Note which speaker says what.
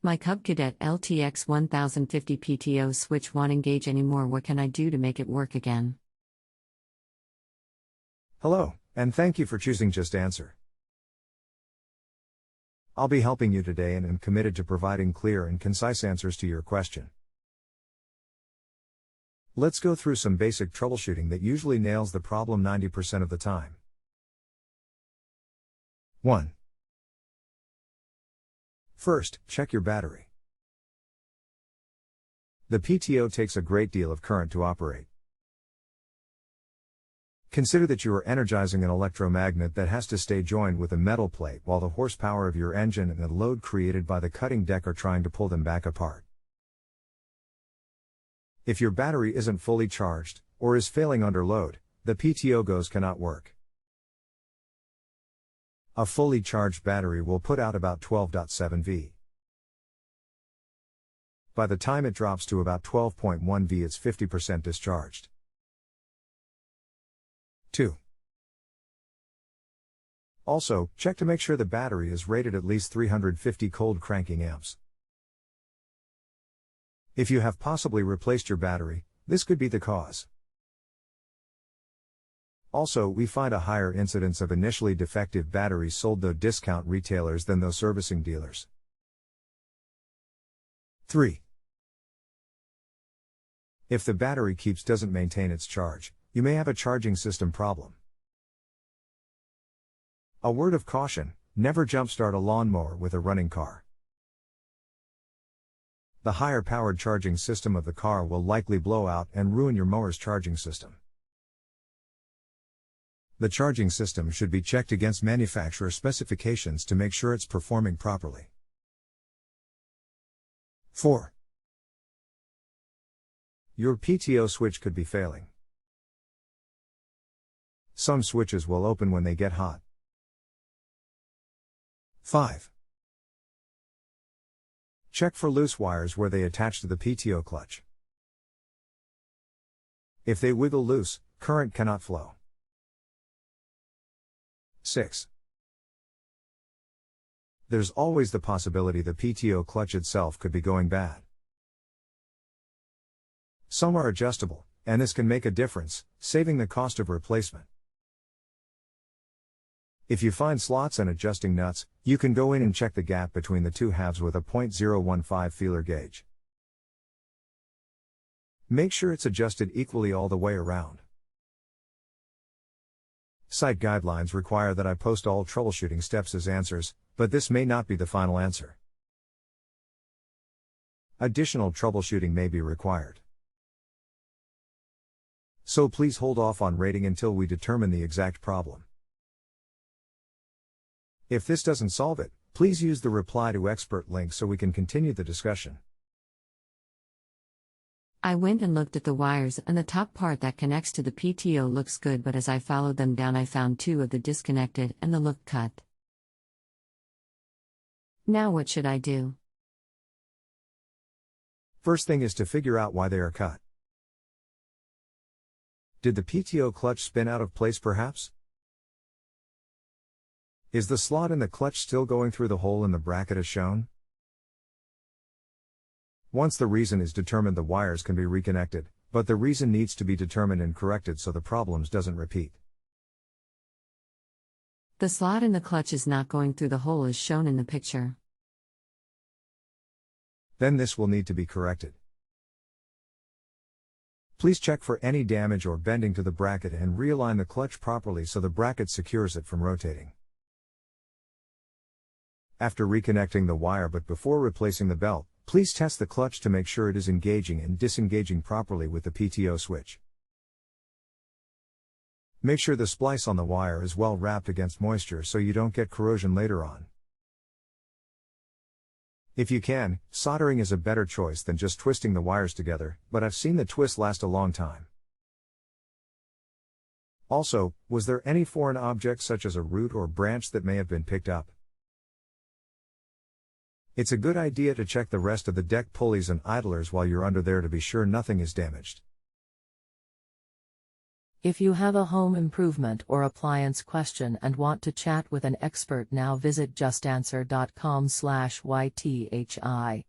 Speaker 1: My Cub Cadet LTX 1050 PTO switch won't engage anymore. What can I do to make it work again?
Speaker 2: Hello, and thank you for choosing JustAnswer. I'll be helping you today and am committed to providing clear and concise answers to your question. Let's go through some basic troubleshooting that usually nails the problem 90% of the time. 1. First, check your battery. The PTO takes a great deal of current to operate. Consider that you are energizing an electromagnet that has to stay joined with a metal plate while the horsepower of your engine and the load created by the cutting deck are trying to pull them back apart. If your battery isn't fully charged, or is failing under load, the PTO goes cannot work. A fully charged battery will put out about 12.7 V. By the time it drops to about 12.1 V, it's 50% discharged. 2. Also, check to make sure the battery is rated at least 350 cold cranking amps. If you have possibly replaced your battery, this could be the cause. Also, we find a higher incidence of initially defective batteries sold through discount retailers than those servicing dealers. 3. If the battery doesn't maintain its charge, you may have a charging system problem. A word of caution: never jumpstart a lawnmower with a running car. The higher powered charging system of the car will likely blow out and ruin your mower's charging system. The charging system should be checked against manufacturer specifications to make sure it's performing properly. 4. Your PTO switch could be failing. Some switches will open when they get hot. 5. Check for loose wires where they attach to the PTO clutch. If they wiggle loose, current cannot flow. 6. There's always the possibility the PTO clutch itself could be going bad. Some are adjustable, and this can make a difference, saving the cost of replacement. If you find slots and adjusting nuts, you can go in and check the gap between the two halves with a .015 feeler gauge. Make sure it's adjusted equally all the way around. Site guidelines require that I post all troubleshooting steps as answers, but this may not be the final answer. Additional troubleshooting may be required. So please hold off on rating until we determine the exact problem. If this doesn't solve it, please use the reply to expert link so we can continue the discussion.
Speaker 1: I went and looked at the wires, and the top part that connects to the PTO looks good, but as I followed them down I found two of the disconnected and the look cut. Now what should I do?
Speaker 2: First thing is to figure out why they are cut. Did the PTO clutch spin out of place perhaps? Is the slot in the clutch still going through the hole in the bracket as shown? Once the reason is determined, the wires can be reconnected, but the reason needs to be determined and corrected so the problems doesn't repeat.
Speaker 1: The slot in the clutch is not going through the hole as shown in the picture.
Speaker 2: Then this will need to be corrected. Please check for any damage or bending to the bracket and realign the clutch properly so the bracket secures it from rotating. After reconnecting the wire but before replacing the belt, please test the clutch to make sure it is engaging and disengaging properly with the PTO switch. Make sure the splice on the wire is well wrapped against moisture so you don't get corrosion later on. If you can, soldering is a better choice than just twisting the wires together, but I've seen the twist last a long time. Also, was there any foreign object such as a root or branch that may have been picked up? It's a good idea to check the rest of the deck pulleys and idlers while you're under there to be sure nothing is damaged.
Speaker 3: If you have a home improvement or appliance question and want to chat with an expert now, visit justanswer.com/ythi.